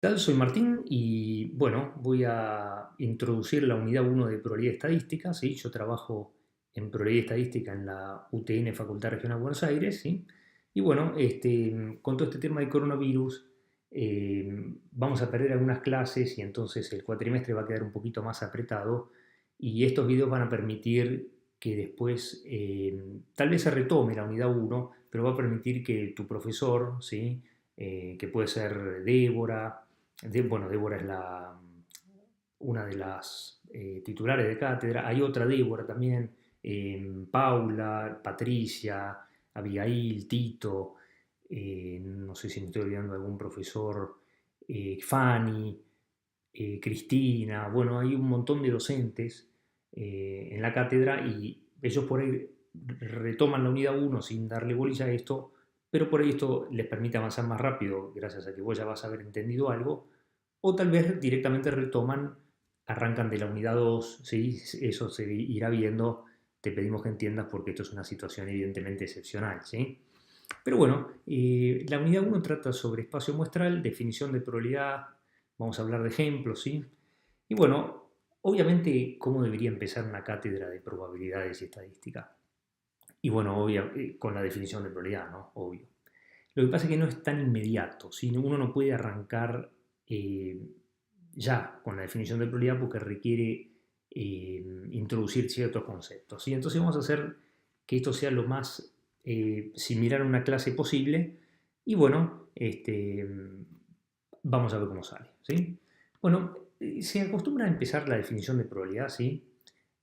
Tal, soy Martín y bueno, voy a introducir la unidad uno de probabilidad estadística, ¿sí? Yo trabajo en probabilidad estadística en la UTN Facultad Regional de Buenos Aires, ¿sí? Y bueno, con todo este tema de coronavirus, vamos a perder algunas clases y entonces el cuatrimestre va a quedar un poquito más apretado y estos videos van a permitir que después, tal vez se retome la unidad uno, pero va a permitir que tu profesor, ¿sí? Que puede ser Débora, bueno, Débora es una de las titulares de cátedra. Hay otra Débora también, Paula, Patricia, Abigail, Tito, no sé si me estoy olvidando de algún profesor, Fanny, Cristina. Bueno, hay un montón de docentes en la cátedra y ellos por ahí retoman la unidad uno sin darle bolilla a esto, pero por ahí esto les permite avanzar más rápido gracias a que vos ya vas a haber entendido algo, o tal vez directamente retoman, arrancan de la unidad 2, ¿sí? Eso se irá viendo, te pedimos que entiendas porque esto es una situación evidentemente excepcional, ¿sí? Pero bueno, la unidad uno trata sobre espacio muestral, definición de probabilidad, vamos a hablar de ejemplos, ¿sí? Y bueno, obviamente, ¿cómo debería empezar una cátedra de probabilidades y estadística? Y bueno, con la definición de probabilidad, ¿no? Obvio. Lo que pasa es que no es tan inmediato, ¿sí? Uno no puede arrancar eh, ya con la definición de probabilidad porque requiere introducir ciertos conceptos, ¿sí? Entonces vamos a hacer que esto sea lo más similar a una clase posible y bueno, vamos a ver cómo sale, ¿sí? Bueno, se acostumbra a empezar la definición de probabilidad, ¿sí?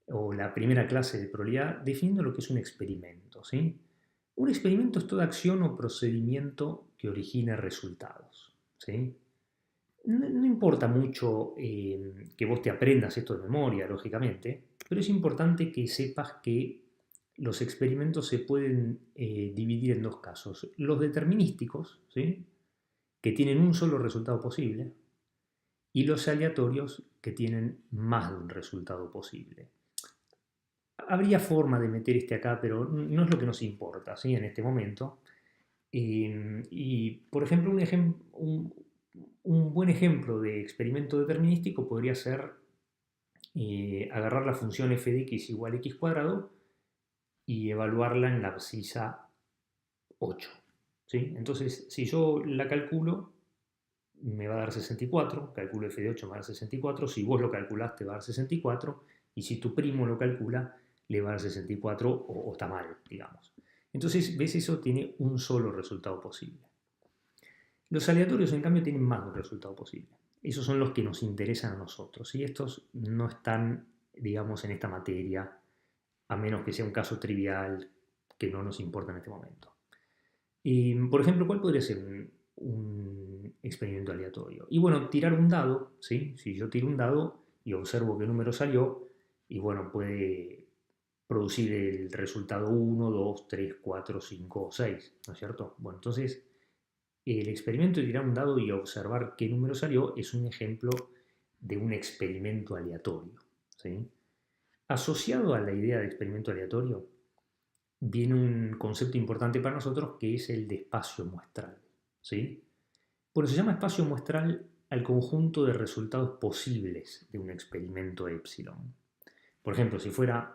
O la primera clase de probabilidad definiendo lo que es un experimento, ¿sí? Un experimento es toda acción o procedimiento que origina resultados, ¿sí? No importa mucho que vos te aprendas esto de memoria, lógicamente, pero es importante que sepas que los experimentos se pueden dividir en dos casos. Los determinísticos, ¿sí? Que tienen un solo resultado posible, y los aleatorios que tienen más de un resultado posible. Habría forma de meter este acá, pero no es lo que nos importa, ¿sí? En este momento. Y por ejemplo, un buen ejemplo de experimento determinístico podría ser agarrar la función f de x igual a x cuadrado y evaluarla en la abscisa 8. ¿Sí? Entonces, si yo la calculo, me va a dar 64, calculo f de 8 me va a dar 64, si vos lo calculás te va a dar 64, y si tu primo lo calcula, le va a dar 64 o está mal, digamos. Entonces, ¿ves? Eso tiene un solo resultado posible. Los aleatorios, en cambio, tienen más de un resultado posible. Esos son los que nos interesan a nosotros. Y estos no están, digamos, en esta materia, a menos que sea un caso trivial que no nos importa en este momento. Y, por ejemplo, ¿cuál podría ser un experimento aleatorio? Y bueno, tirar un dado, ¿sí? Si yo tiro un dado y observo qué número salió, y bueno, puede producir el resultado 1, 2, 3, 4, 5 o 6, ¿no es cierto? Bueno, entonces el experimento de tirar un dado y observar qué número salió es un ejemplo de un experimento aleatorio, ¿sí? Asociado a la idea de experimento aleatorio viene un concepto importante para nosotros que es el de espacio muestral, ¿sí? Bueno, se llama espacio muestral al conjunto de resultados posibles de un experimento epsilon. Por ejemplo, si fuera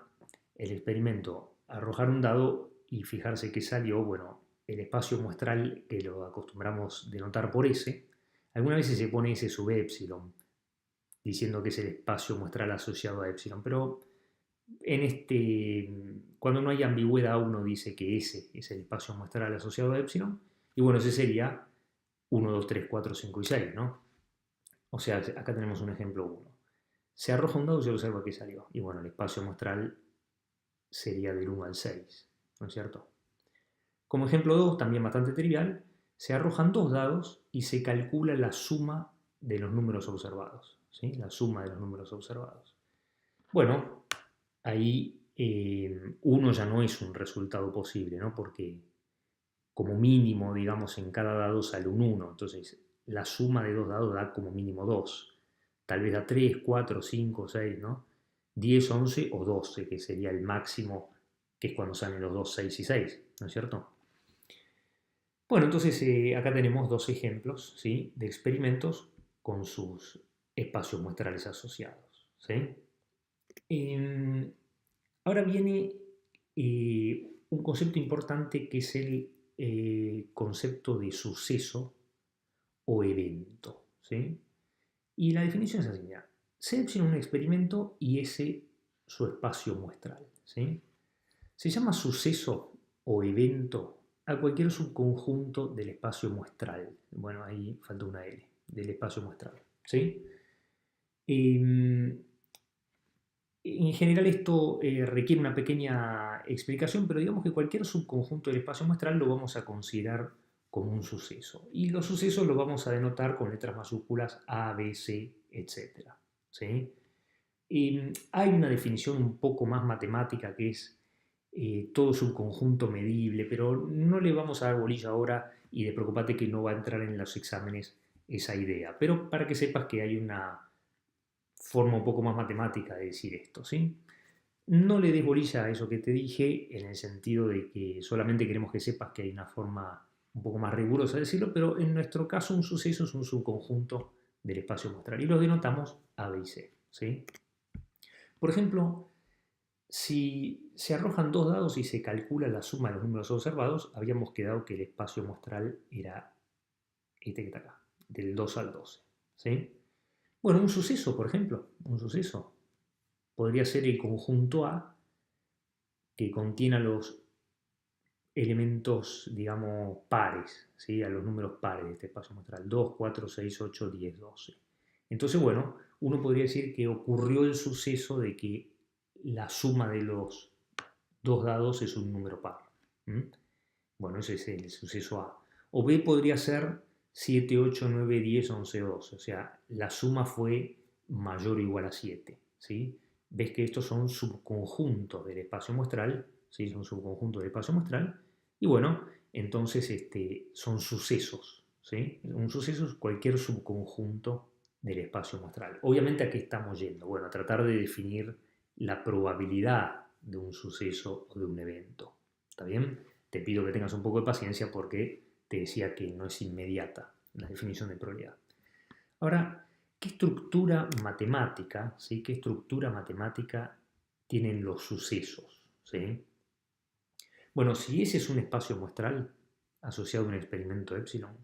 el experimento arrojar un dado y fijarse qué salió, bueno, el espacio muestral que lo acostumbramos a denotar por S, algunas veces se pone S sub epsilon, diciendo que es el espacio muestral asociado a epsilon, pero cuando no hay ambigüedad uno dice que S es el espacio muestral asociado a epsilon, y bueno, ese sería 1, 2, 3, 4, 5 y 6, ¿no? O sea, acá tenemos un ejemplo 1. Se arroja un dado y se observa que salió. Y bueno, el espacio muestral sería del 1 al 6, ¿no es cierto? Como ejemplo 2, también bastante trivial, se arrojan dos dados y se calcula la suma de los números observados, ¿sí? La suma de los números observados. Bueno, ahí uno ya no es un resultado posible, ¿no? Porque como mínimo, digamos, en cada dado sale un 1, entonces la suma de dos dados da como mínimo 2. Tal vez da 3, 4, 5, 6, ¿no? 10, 11 o 12, que sería el máximo, que es cuando salen los 2, 6 y 6, ¿no es cierto? Bueno, entonces acá tenemos dos ejemplos, ¿sí? De experimentos con sus espacios muestrales asociados, ¿sí? Eh, Ahora viene un concepto importante que es el concepto de suceso o evento, ¿sí? Y la definición es así, mira, C epsilon un experimento y S su espacio muestral, ¿sí? Se llama suceso o evento a cualquier subconjunto del espacio muestral. Bueno, ahí falta una L, del espacio muestral, ¿sí? Eh, en general esto requiere una pequeña explicación, pero digamos que cualquier subconjunto del espacio muestral lo vamos a considerar como un suceso. Y los sucesos los vamos a denotar con letras mayúsculas A, B, C, etc. ¿Sí? Hay una definición un poco más matemática que es todo subconjunto medible, pero no le vamos a dar bolilla ahora y de preocupate que no va a entrar en los exámenes esa idea. Pero para que sepas que hay una forma un poco más matemática de decir esto, ¿sí? No le des bolilla a eso que te dije en el sentido de que solamente queremos que sepas que hay una forma un poco más rigurosa de decirlo, pero en nuestro caso un suceso es un subconjunto del espacio muestral y lo denotamos A, B y C, ¿sí? Por ejemplo, si se arrojan dos dados y se calcula la suma de los números observados, habíamos quedado que el espacio muestral era este que está acá, del 2 al 12, ¿sí? Bueno, un suceso, por ejemplo, un suceso podría ser el conjunto A que contiene a los elementos, digamos, pares, ¿sí? A los números pares de este espacio muestral, 2, 4, 6, 8, 10, 12. Entonces, bueno, uno podría decir que ocurrió el suceso de que la suma de los dos dados es un número par. ¿Mm? Bueno, ese es el suceso A. O B podría ser 7, 8, 9, 10, 11, 12. O sea, la suma fue mayor o igual a 7. ¿Sí? Ves que estos son subconjuntos del espacio muestral. ¿Sí? Son subconjuntos del espacio muestral. Y bueno, entonces son sucesos. ¿Sí? Un suceso es cualquier subconjunto del espacio muestral. Obviamente, ¿a qué estamos yendo? Bueno, a tratar de definir la probabilidad de un suceso o de un evento. ¿Está bien? Te pido que tengas un poco de paciencia porque te decía que no es inmediata la definición de probabilidad. Ahora, ¿qué estructura matemática, ¿sí? ¿Qué estructura matemática tienen los sucesos? ¿Sí? Bueno, si ese es un espacio muestral asociado a un experimento epsilon,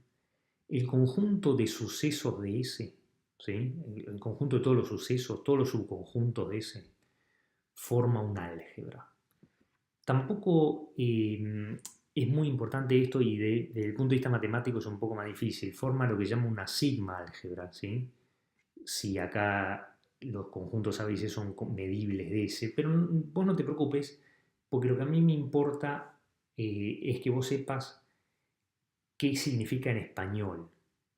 el conjunto de sucesos de ese, ¿sí? El conjunto de todos los sucesos, todos los subconjuntos de ese, forma un álgebra. Tampoco es muy importante esto y desde el punto de vista matemático es un poco más difícil. Forma lo que llama una sigma álgebra, ¿sí? Si acá los conjuntos a veces son medibles de ese, pero vos no te preocupes, porque lo que a mí me importa es que vos sepas qué significa en español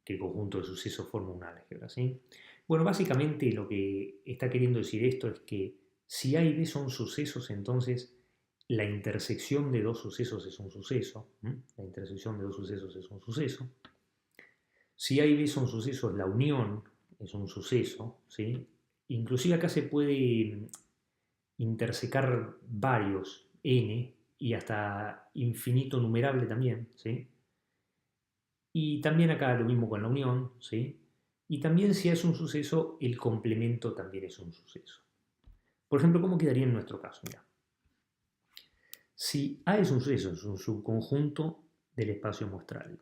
que el conjunto de sucesos forma un álgebra, ¿sí? Bueno, básicamente lo que está queriendo decir esto es que si A y B son sucesos, entonces la intersección de dos sucesos es un suceso. La intersección de dos sucesos es un suceso. Si A y B son sucesos, la unión es un suceso, ¿sí? Inclusive acá se puede intersecar varios n y hasta infinito numerable también, ¿sí? Y también acá lo mismo con la unión, ¿sí? Y también si es un suceso, el complemento también es un suceso. Por ejemplo, ¿cómo quedaría en nuestro caso? Mira, si A es un suceso, es un subconjunto del espacio muestral.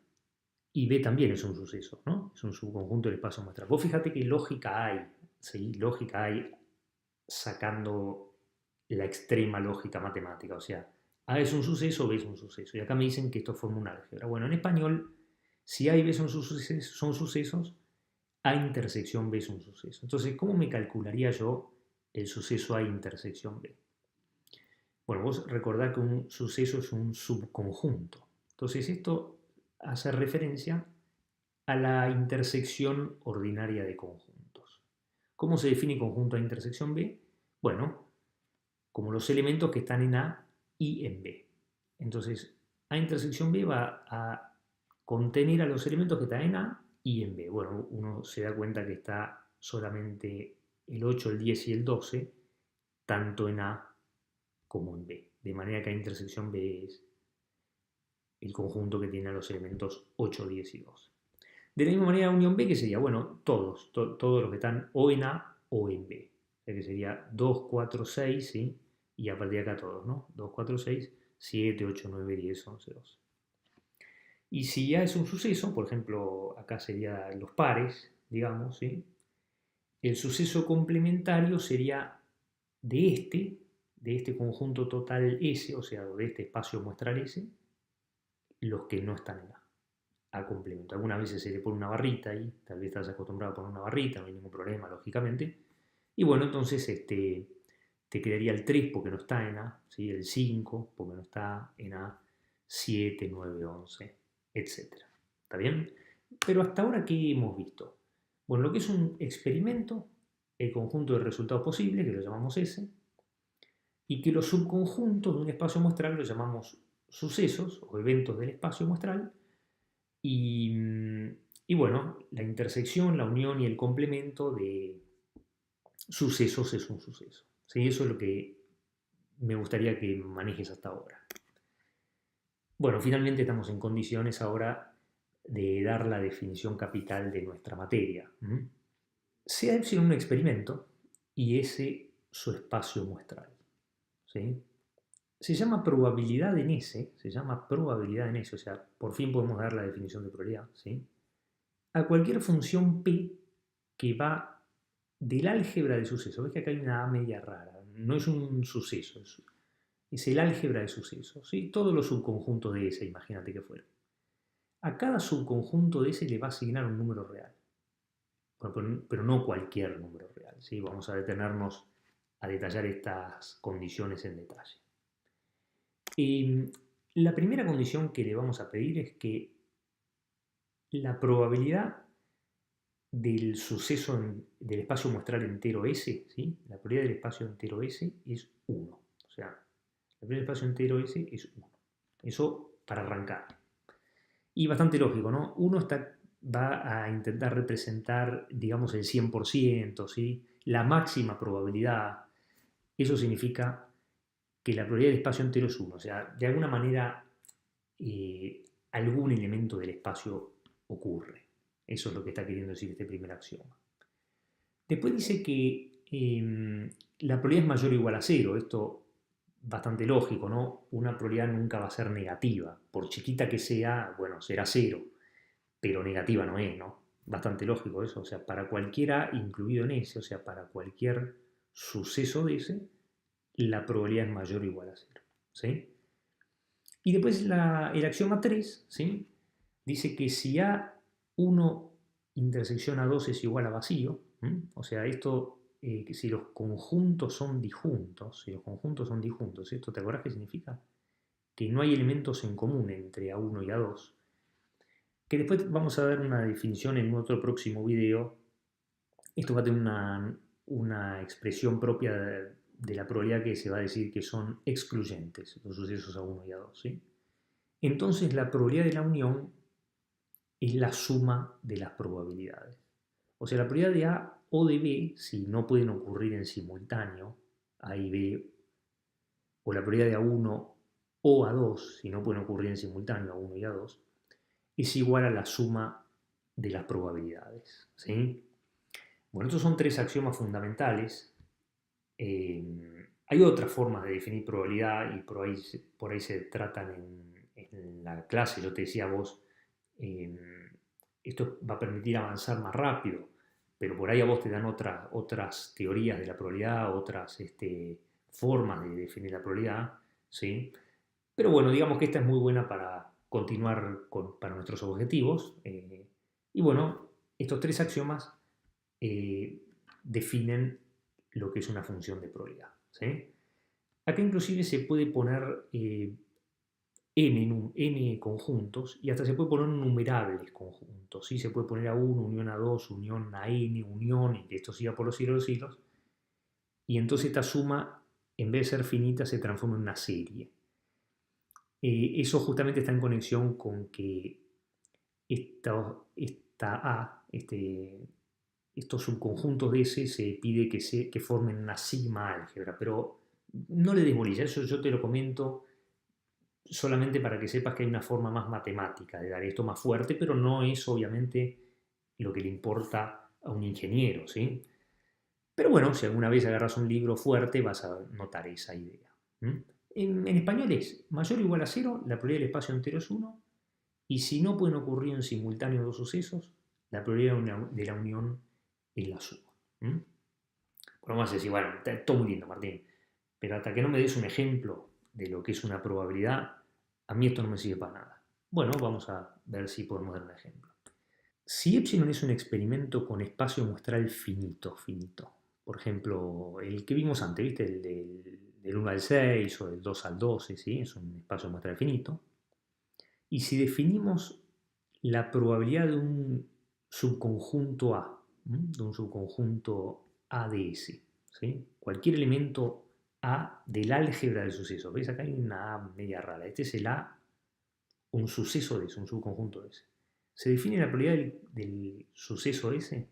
Y B también es un suceso, ¿no? Es un subconjunto del espacio muestral. Vos fíjate que lógica hay, ¿sí? Lógica hay sacando la extrema lógica matemática. O sea, A es un suceso, B es un suceso. Y acá me dicen que esto forma un álgebra. Bueno, en español, si A y B son sucesos, A intersección B es un suceso. Entonces, ¿cómo me calcularía yo el suceso A intersección B? Bueno, vos recordá que un suceso es un subconjunto. Entonces, esto hace referencia a la intersección ordinaria de conjuntos. ¿Cómo se define conjunto A intersección B? Bueno, como los elementos que están en A y en B. Entonces, A intersección B va a contener a los elementos que están en A y en B. Bueno, uno se da cuenta que está solamente el 8, el 10 y el 12, tanto en A como en B. De manera que A intersección B es el conjunto que tiene a los elementos 8, 10 y 12. De la misma manera, unión B, que sería, bueno, todos los que están o en A o en B. O sea que sería 2, 4, 6, ¿sí? Y a partir de acá todos, ¿no? 2, 4, 6, 7, 8, 9, 10, 11, 12. Y si A es un suceso, por ejemplo, acá serían los pares, digamos, ¿sí? El suceso complementario sería de este conjunto total S, o sea, de este espacio muestral S, los que no están en A complemento. Algunas veces se le pone una barrita ahí, tal vez estás acostumbrado a poner una barrita, no hay ningún problema, lógicamente. Y bueno, entonces te quedaría el 3 porque no está en A, ¿sí? El 5 porque no está en A, 7, 9, 11, etc. ¿Está bien? Pero hasta ahora, ¿qué hemos visto? Bueno, lo que es un experimento, el conjunto de resultados posibles, que lo llamamos S, y que los subconjuntos de un espacio muestral los llamamos sucesos o eventos del espacio muestral, y, y bueno, la intersección, la unión y el complemento de sucesos es un suceso. ¿Sí? Eso es lo que me gustaría que manejes hasta ahora. Bueno, finalmente estamos en condiciones ahora de dar la definición capital de nuestra materia. Sea epsilon un experimento y ese su espacio muestral. ¿Sí? Se llama probabilidad en S, o sea, por fin podemos dar la definición de probabilidad, ¿sí? A cualquier función P que va del álgebra de sucesos. Ves que acá hay una A media rara, no es un suceso, es el álgebra de sucesos, ¿sí? Todos los subconjuntos de S, imagínate que fueran. A cada subconjunto de S le va a asignar un número real, bueno, pero no cualquier número real, ¿sí? Vamos a detenernos a detallar estas condiciones en detalle. La primera condición que le vamos a pedir es que la probabilidad del suceso del espacio muestral entero S, ¿sí? La probabilidad del espacio entero S es 1. O sea, la probabilidad del espacio entero S es 1. Eso para arrancar. Y bastante lógico, ¿no? Uno va a intentar representar, digamos, el 100%, ¿sí? La máxima probabilidad. Eso significa que la probabilidad del espacio entero es 1. O sea, de alguna manera algún elemento del espacio ocurre. Eso es lo que está queriendo decir este primer axioma. Después dice que la probabilidad es mayor o igual a 0. Esto bastante lógico, ¿no? Una probabilidad nunca va a ser negativa. Por chiquita que sea, bueno, será 0, pero negativa no es, ¿no? Bastante lógico eso. O sea, para cualquier A incluido en S, o sea, para cualquier suceso de ese, la probabilidad es mayor o igual a 0. ¿Sí? Y después el axioma 3, ¿sí? Dice que si A1 intersección A2 es igual a vacío, o sea, esto, que si los conjuntos son disjuntos, ¿esto te acuerdas qué significa? Que no hay elementos en común entre A1 y A2, que después vamos a dar una definición en otro próximo video. Esto va a tener una expresión propia de la probabilidad que se va a decir que son excluyentes, los sucesos A1 y A2, ¿sí? Entonces la probabilidad de la unión es la suma de las probabilidades. O sea, la probabilidad de A o de B, si no pueden ocurrir en simultáneo, A y B, o la probabilidad de A1 o A2, si no pueden ocurrir en simultáneo, A1 y A2, es igual a la suma de las probabilidades. ¿Sí? Bueno, estos son tres axiomas fundamentales. Hay otras formas de definir probabilidad y por ahí se tratan en la clase. Yo te decía a vos, esto va a permitir avanzar más rápido, pero por ahí a vos te dan otras teorías de la probabilidad, otras formas de definir la probabilidad, ¿sí? Pero bueno, digamos que esta es muy buena para continuar para nuestros objetivos. Y bueno, estos tres axiomas definen lo que es una función de probabilidad, ¿sí? Acá inclusive se puede poner n conjuntos y hasta se puede poner numerables conjuntos, ¿sí? Se puede poner a 1, unión a 2, unión a n, unión, y que esto siga por los siglos de los siglos. Y entonces esta suma, en vez de ser finita, se transforma en una serie. Eso justamente está en conexión con que esta A, estos subconjuntos de S se pide que formen una sigma álgebra, pero no le des bolilla, eso yo te lo comento solamente para que sepas que hay una forma más matemática de dar esto más fuerte, pero no es obviamente lo que le importa a un ingeniero, ¿sí? Pero bueno, si alguna vez agarras un libro fuerte, vas a notar esa idea. En español es mayor o igual a cero, la probabilidad del espacio entero es uno, y si no pueden ocurrir en simultáneo dos sucesos, la probabilidad de la unión es la suma. Bueno, vamos a decir, bueno, está todo muy lindo, Martín, pero hasta que no me des un ejemplo de lo que es una probabilidad, a mí esto no me sirve para nada. Bueno, vamos a ver si podemos dar un ejemplo. Si epsilon es un experimento con espacio muestral finito, por ejemplo, el que vimos antes, ¿viste? El del 1 al 6 o del 2 al 12, ¿sí? Es un espacio muestral finito. Y si definimos la probabilidad de un subconjunto A, de un subconjunto A de S, ¿sí? Cualquier elemento A del álgebra del suceso. ¿Veis? Acá hay una A media rara. Este es el A, un suceso de S, un subconjunto de S. Se define la probabilidad del suceso S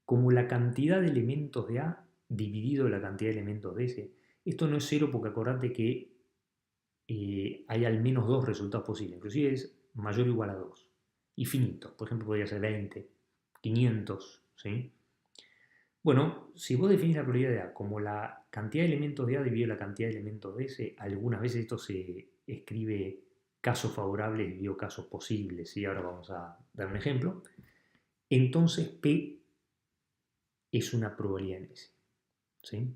como la cantidad de elementos de A dividido la cantidad de elementos de S. Esto no es cero porque acordate que hay al menos dos resultados posibles, inclusive es mayor o igual a 2. Y finito, por ejemplo, podría ser 20, 500, ¿sí? Bueno, si vos definís la probabilidad de A como la cantidad de elementos de A dividido la cantidad de elementos de S, algunas veces esto se escribe casos favorables dividido casos posibles, ¿sí? Ahora vamos a dar un ejemplo. Entonces P es una probabilidad en S, ¿sí?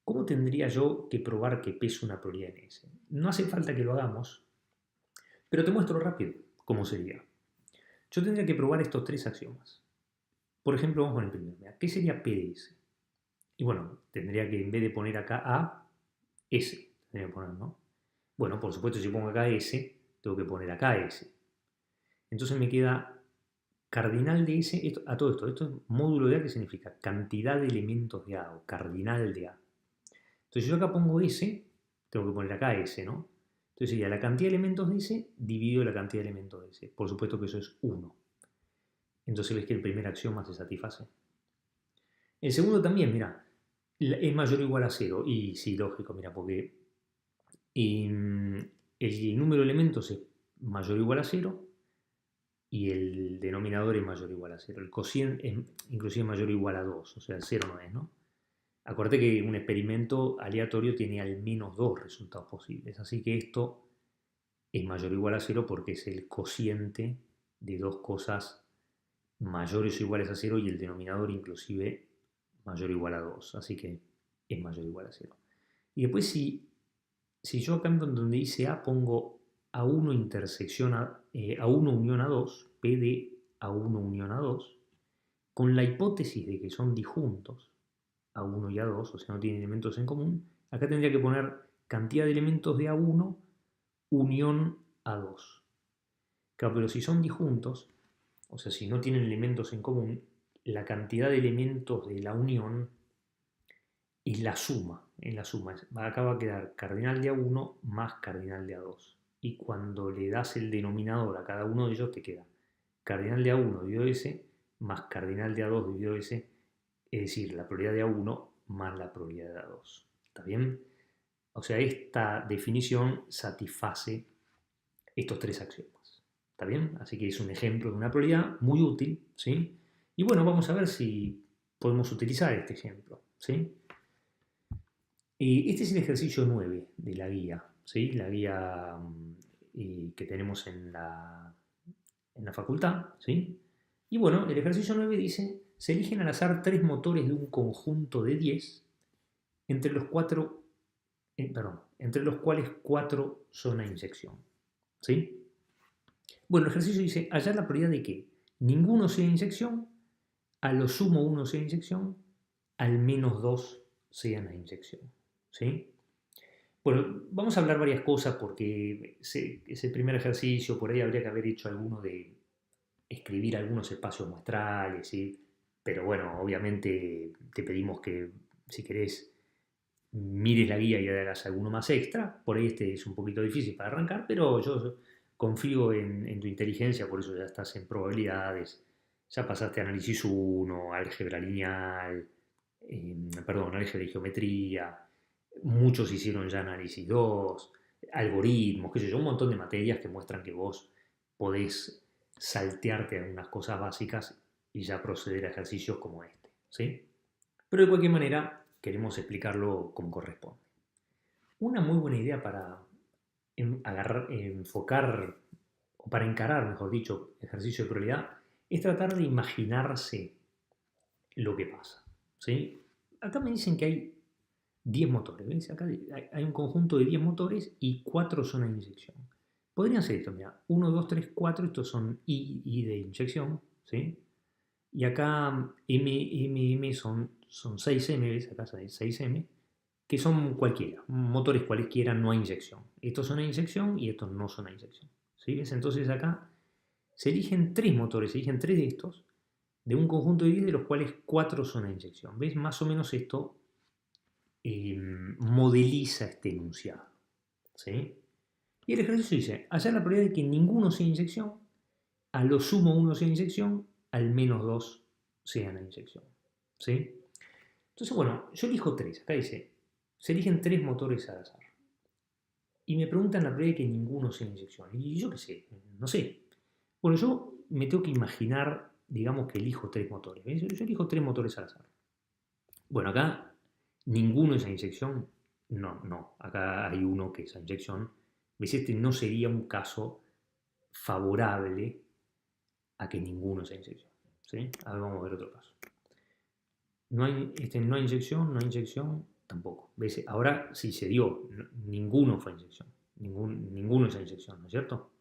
¿Cómo tendría yo que probar que P es una probabilidad en S? No hace falta que lo hagamos, pero te muestro rápido cómo sería. Yo tendría que probar estos tres axiomas. Por ejemplo, vamos con el primero. ¿Qué sería P de S? Y bueno, tendría que en vez de poner acá A, S. Tendría que poner, ¿no? Bueno, por supuesto, si pongo acá S, tengo que poner acá S. Entonces me queda cardinal de S, a todo esto. Esto es módulo de A, que significa cantidad de elementos de A o cardinal de A. Entonces, si yo acá pongo S, tengo que poner acá S, ¿no? Entonces sería la cantidad de elementos de S dividido la cantidad de elementos de S. Por supuesto que eso es 1. Entonces ves que el primer axioma se satisface. El segundo también, mira, es mayor o igual a 0. Y sí, lógico, mira, porque el número de elementos es mayor o igual a 0 y el denominador es mayor o igual a 0. El cociente es inclusive mayor o igual a 2, o sea, el 0 no es, ¿no? Acuérdate que un experimento aleatorio tiene al menos dos resultados posibles, así que esto es mayor o igual a 0 porque es el cociente de dos cosas mayores o iguales a 0 y el denominador inclusive mayor o igual a 2, así que es mayor o igual a 0. Y después si yo acá en donde dice A pongo A1 intersección A1 unión A2, P de A1 unión A2, con la hipótesis de que son disjuntos, A1 y A2, o sea, no tienen elementos en común, acá tendría que poner cantidad de elementos de A1 unión A2. Claro, pero si son disjuntos, o sea, si no tienen elementos en común, la cantidad de elementos de la unión es la suma. En la suma. Acá va a quedar cardinal de A1 más cardinal de A2. Y cuando le das el denominador a cada uno de ellos, te queda cardinal de A1 dividido S más cardinal de A2 dividido S, es decir, la probabilidad de A1 más la probabilidad de A2. ¿Está bien? O sea, esta definición satisface estos tres axiomas. ¿Está bien? Así que es un ejemplo de una probabilidad muy útil, ¿sí? Y bueno, vamos a ver si podemos utilizar este ejemplo, ¿sí? Este es el ejercicio 9 de la guía, ¿sí? La guía que tenemos en la facultad, ¿sí? Y bueno, el ejercicio 9 dice, se eligen al azar tres motores de un conjunto de 10, entre los cuales 4 son a inyección, ¿sí? Bueno, el ejercicio dice, hallar la probabilidad de que ninguno sea inyección, a lo sumo uno sea inyección, al menos 2 sean a inyección, ¿sí? Bueno, vamos a hablar varias cosas porque es el primer ejercicio, por ahí habría que haber hecho alguno de escribir algunos espacios muestrales, ¿sí? Pero bueno, obviamente te pedimos que si querés mires la guía y hagas alguno más extra. Por ahí este es un poquito difícil para arrancar, pero yo confío en tu inteligencia, por eso ya estás en probabilidades, ya pasaste análisis 1, álgebra lineal, álgebra y geometría, muchos hicieron ya análisis 2, algoritmos, qué sé yo, un montón de materias que muestran que vos podés saltearte algunas cosas básicas y ya proceder a ejercicios como este, ¿sí? Pero de cualquier manera queremos explicarlo como corresponde. Una muy buena idea para enfocar, o para encarar, mejor dicho, ejercicio de probabilidad, es tratar de imaginarse lo que pasa, ¿sí? Acá me dicen que hay 10 motores, ¿ves? Acá hay un conjunto de 10 motores y 4 son a inyección. Podrían ser esto, mira, 1, 2, 3, 4, estos son I de inyección, ¿sí? Y acá M son 6M, ¿ves? Acá hay 6M, que son cualquiera, motores cualesquiera, no a inyección. Estos son a inyección y estos no son a inyección, ¿sí? ¿Ves? Entonces acá se eligen 3 motores, se eligen 3 de estos, de un conjunto de 10 de los cuales 4 son a inyección. ¿Ves? Más o menos esto modeliza este enunciado, ¿sí? Y el ejercicio dice, hallar la probabilidad de que ninguno sea inyección, a lo sumo uno sea inyección, al menos 2 sean a inyección, ¿sí? Entonces, bueno, yo elijo 3. Acá dice, se eligen 3 motores al azar. Y me preguntan la probabilidad de que ninguno sea inyección. Y yo qué sé, no sé. Bueno, yo me tengo que imaginar, digamos que elijo 3 motores. ¿Ves? Yo elijo 3 motores al azar. Bueno, acá ninguno es a inyección. No, no. Acá hay uno que es a inyección. ¿Ves? Este no sería un caso favorable a que ninguno sea inyección, ¿sí? A ver, vamos a ver otro caso. No hay, no hay inyección, no hay inyección, tampoco. ¿Ves? Ahora sí se dio, ninguno fue inyección. Ninguno es a inyección, ¿no es cierto?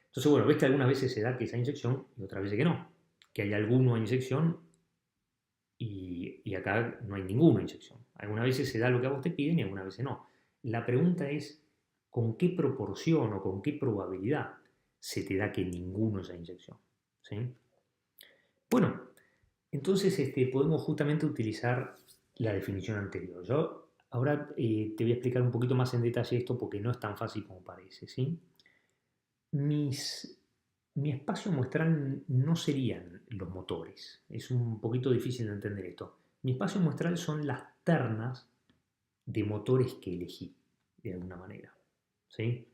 Entonces, bueno, ves que algunas veces se da que es a inyección y otras veces que no. Que hay alguno a inyección y acá no hay ninguna inyección. Algunas veces se da lo que a vos te piden y algunas veces no. La pregunta es, ¿con qué proporción o con qué probabilidad se te da que ninguno es a inyección? ¿Sí? Bueno, entonces podemos justamente utilizar la definición anterior. Yo ahora te voy a explicar un poquito más en detalle esto porque no es tan fácil como parece, ¿sí? Mi espacio muestral no serían los motores. Es un poquito difícil de entender esto. Mi espacio muestral son las ternas de motores que elegí, de alguna manera, ¿sí?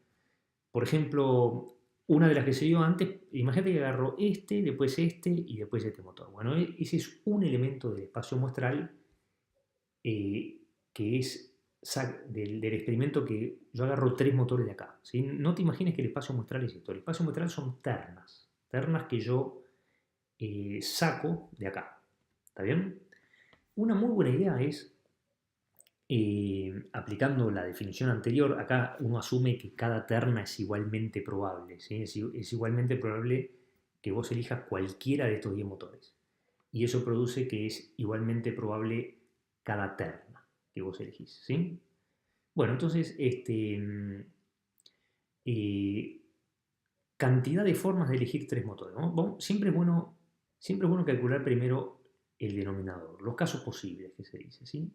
Por ejemplo, una de las que se dio antes, imagínate que agarro después este y después este motor. Bueno, ese es un elemento del espacio muestral que es del experimento que yo agarro 3 motores de acá, ¿sí? No te imagines que el espacio muestral es esto. El espacio muestral son ternas que yo saco de acá. ¿Está bien? Una muy buena idea es, aplicando la definición anterior, acá uno asume que cada terna es igualmente probable, ¿sí? Es igualmente probable que vos elijas cualquiera de estos 10 motores. Y eso produce que es igualmente probable cada terna que vos elegís, ¿sí? Bueno, entonces, eh, cantidad de formas de elegir 3 motores, ¿no? Siempre es bueno calcular primero el denominador, los casos posibles que se dice, ¿sí?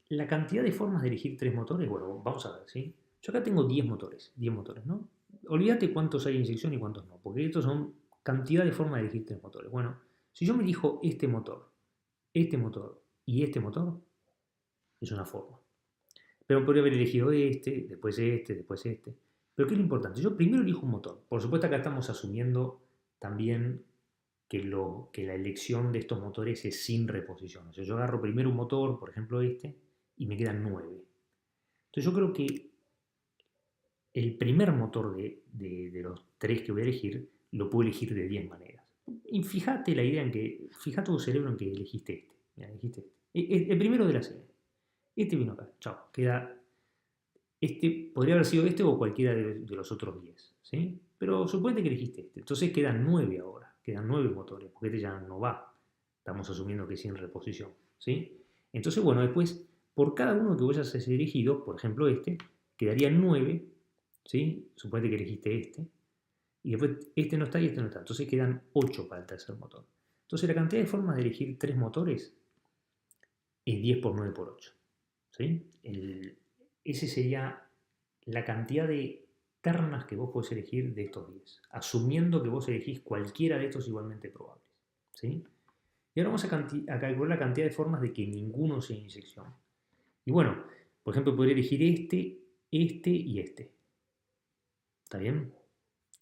La cantidad de formas de elegir 3 motores, bueno, vamos a ver, ¿sí? Yo acá tengo 10 motores, ¿no? Olvídate cuántos hay en inyección y cuántos no, porque estos son cantidad de formas de elegir 3 motores. Bueno, si yo me elijo este motor y este motor, es una forma. Pero podría haber elegido este, después este. Pero ¿qué es lo importante? Yo primero elijo un motor. Por supuesto acá estamos asumiendo también que la elección de estos motores es sin reposición. O sea, yo agarro primero un motor, por ejemplo este, y me quedan 9. Entonces yo creo que el primer motor de los 3 que voy a elegir, lo puedo elegir de 10 maneras. Y fíjate la idea en que, fíjate tu cerebro en que elegiste este. Mira, elegiste este. El primero de la serie. Este vino acá. Chao. Queda. Este podría haber sido este o cualquiera de los otros 10, ¿sí? Pero suponete que elegiste este. Entonces quedan 9 ahora. Quedan 9 motores, porque este ya no va. Estamos asumiendo que es sin reposición, ¿sí? Entonces, bueno, después, por cada uno que vos hayas elegido, por ejemplo este, quedarían 9, ¿sí? Suponete que elegiste este. Y después este no está y este no está. Entonces quedan 8 para el tercer motor. Entonces la cantidad de formas de elegir 3 motores es 10 por 9 por 8, ¿sí? Ese sería la cantidad de ternas que vos podés elegir de estos 10, asumiendo que vos elegís cualquiera de estos igualmente probables, ¿sí? Y ahora vamos a calcular la cantidad de formas de que ninguno sea inyección. Y bueno, por ejemplo, podría elegir este y este. ¿Está bien?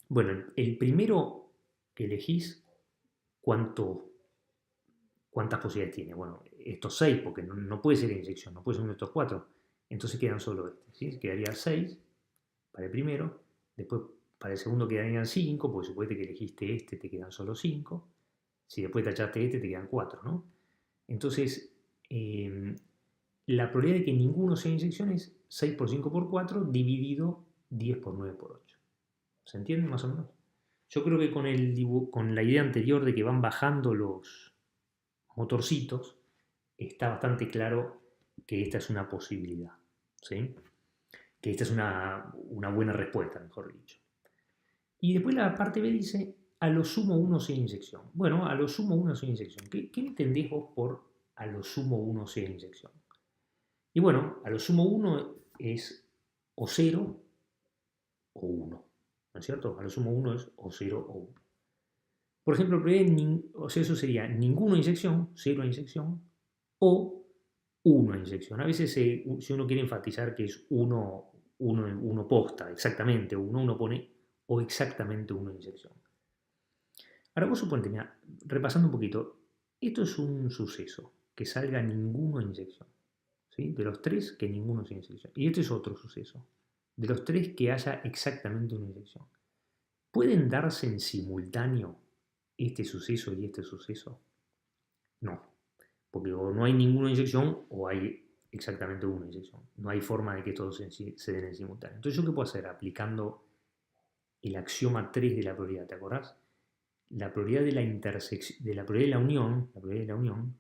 Bueno, el primero que elegís ¿cuántas posibilidades tiene? Bueno, estos 6, porque no puede ser inyección, no puede ser uno de estos 4. Entonces quedan solo este, ¿sí? Quedaría 6 para el primero, después para el segundo quedarían 5, porque suponete que elegiste este, te quedan solo 5. Si después tachaste este, te quedan 4, ¿no? Entonces, la probabilidad de que ninguno sea inyección es 6 por 5 por 4 dividido 10 por 9 por 8. ¿Se entiende más o menos? Yo creo que con la idea anterior de que van bajando los motorcitos, está bastante claro que esta es una posibilidad, ¿sí? Que esta es una buena respuesta, mejor dicho. Y después la parte B dice, a lo sumo 1 sea inyección. Bueno, a lo sumo 1 sea inyección. ¿Qué entendés vos por a lo sumo 1 sea inyección? Y bueno, a lo sumo 1 es o 0 o 1, ¿no es cierto? A lo sumo 1 es o 0 o 1. Por ejemplo, o sea, eso sería ninguno inyección, 0 inyección, o 1 inyección. A veces si uno quiere enfatizar que es 1 posta, exactamente, uno pone o exactamente 1 inyección. Ahora vos suponete, mira, repasando un poquito, esto es un suceso, que salga ninguno inyección. ¿Sí? De los 3, que ninguno sea inyección. Y este es otro suceso. De los 3, que haya exactamente una inyección. ¿Pueden darse en simultáneo este suceso y este suceso? No. Porque o no hay ninguna inyección o hay exactamente una inyección. No hay forma de que todos se den en simultáneo. Entonces, ¿yo qué puedo hacer? Aplicando el axioma 3 de la probabilidad, ¿te acordás? La probabilidad de la intersección, de la probabilidad de la unión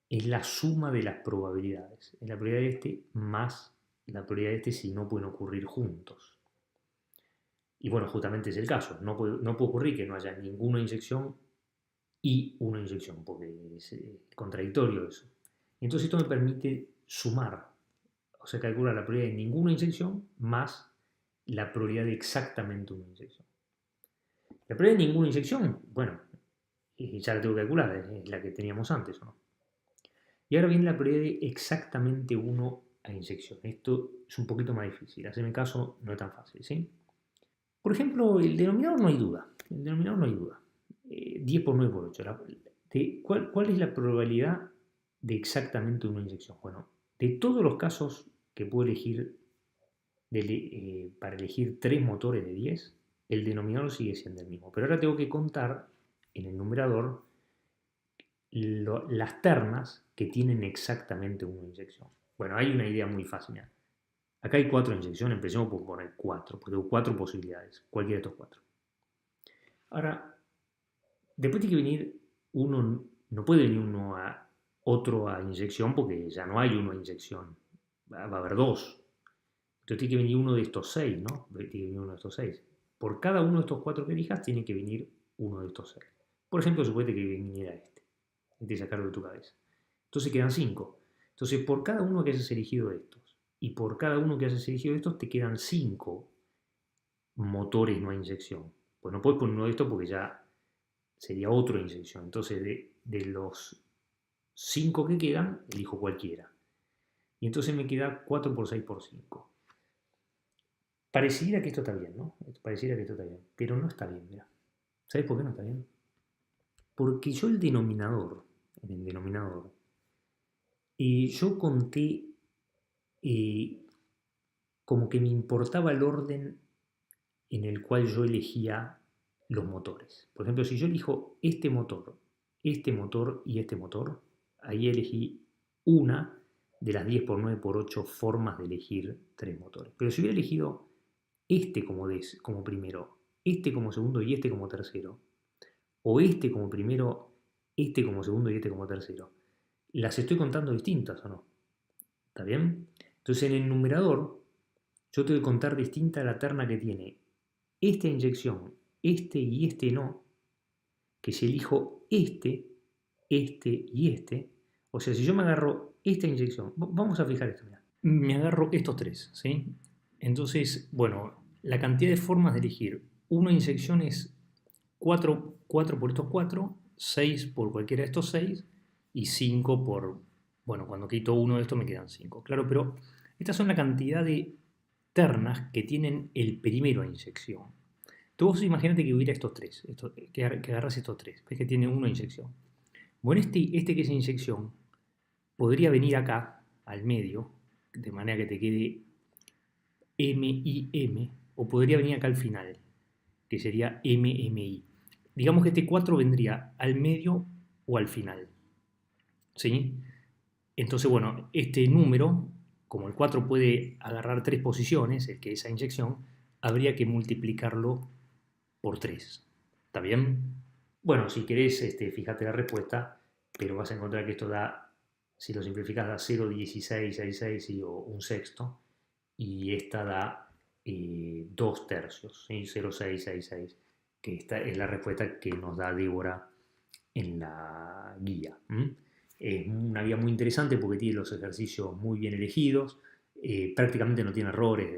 es la suma de las probabilidades. Es la probabilidad de este más la probabilidad de este si no pueden ocurrir juntos. Y bueno, justamente es el caso. No puede ocurrir que no haya ninguna inyección y una inyección, porque es contradictorio eso. Entonces esto me permite sumar, o sea, calcular la probabilidad de ninguna inyección más la probabilidad de exactamente una inyección. La probabilidad de ninguna inyección, bueno, ya la tengo que calcular, es la que teníamos antes, ¿o no? Y ahora viene la probabilidad de exactamente 1 a inyección. Esto es un poquito más difícil. Hacerme caso no es tan fácil, ¿sí? Por ejemplo, el denominador no hay duda. El denominador no hay duda. 10 por 9 por 8. ¿Cuál es la probabilidad de exactamente 1 inyección? Bueno, de todos los casos que puedo elegir para elegir 3 motores de 10, el denominador sigue siendo el mismo. Pero ahora tengo que contar en el numerador las ternas que tienen exactamente una inyección. Bueno, hay una idea muy fácil. Acá hay 4 inyecciones, empecemos por poner 4, porque tengo 4 posibilidades, cualquiera de estos 4. Ahora, después tiene que venir uno, no puede venir otro a inyección porque ya no hay uno a inyección, va a haber 2. Entonces tiene que venir uno de estos 6, ¿no? Tiene que venir uno de estos 6. Por cada uno de estos 4 que elijas, tiene que venir uno de estos 6. Por ejemplo, suponete que viniera este sacarlo de tu cabeza. Entonces quedan 5. Entonces, por cada uno que hayas elegido de estos, y por cada uno que hayas elegido de estos, te quedan 5 motores no a inyección. Pues no puedes poner uno de estos porque ya sería otra inyección. Entonces, de los 5 que quedan, elijo cualquiera. Y entonces me queda 4 por 6 por 5. Pareciera que esto está bien, ¿no? Pareciera que esto está bien. Pero no está bien, mira. ¿Sabes por qué no está bien? Porque yo en el denominador, yo conté como que me importaba el orden en el cual yo elegía los motores. Por ejemplo, si yo elijo este motor y este motor, ahí elegí una de las 10 por 9 por 8 formas de elegir 3 motores. Pero si hubiera elegido este como primero, este como segundo y este como tercero, o este como primero, este como segundo y este como tercero, las estoy contando distintas o no. ¿Está bien? Entonces en el numerador yo tengo que contar distinta la terna que tiene esta inyección, este y este no, que si elijo este y este, o sea, si yo me agarro esta inyección, vamos a fijar esto, mira. Me agarro estos 3, ¿sí? Entonces, bueno, la cantidad de formas de elegir una inyección es 4 por estos 4, 6 por cualquiera de estos 6 y 5 por, bueno, cuando quito uno de estos me quedan 5. Claro, pero estas son la cantidad de ternas que tienen el primero a inyección. Vos imagínate que hubiera estos tres, que agarras estos tres, ves que tiene uno inyección. Bueno, este que es inyección podría venir acá, al medio, de manera que te quede MIM, o podría venir acá al final, que sería MMI. Digamos que este 4 vendría al medio o al final. ¿Sí? Entonces, bueno, este número, como el 4 puede agarrar tres posiciones, el que es esa inyección, habría que multiplicarlo por 3. ¿Está bien? Bueno, si querés, fíjate la respuesta, pero vas a encontrar que esto da, si lo simplificas, da 0,1666 o un sexto, y esta da 2 tercios, ¿sí? 0,666, que esta es la respuesta que nos da Débora en la guía. Es una guía muy interesante porque tiene los ejercicios muy bien elegidos, prácticamente no tiene errores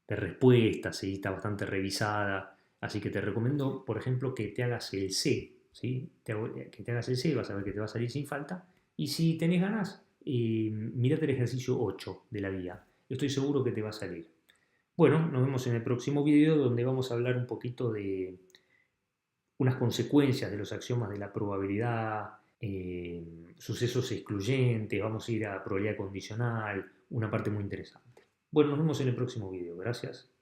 de respuestas, ¿sí? Está bastante revisada, así que te recomiendo, por ejemplo, que te hagas el C, ¿sí? Que te hagas el C, vas a ver que te va a salir sin falta, y si tenés ganas, mirate el ejercicio 8 de la guía, estoy seguro que te va a salir. Bueno, nos vemos en el próximo video donde vamos a hablar un poquito de unas consecuencias de los axiomas de la probabilidad, sucesos excluyentes, vamos a ir a probabilidad condicional, una parte muy interesante. Bueno, nos vemos en el próximo video. Gracias.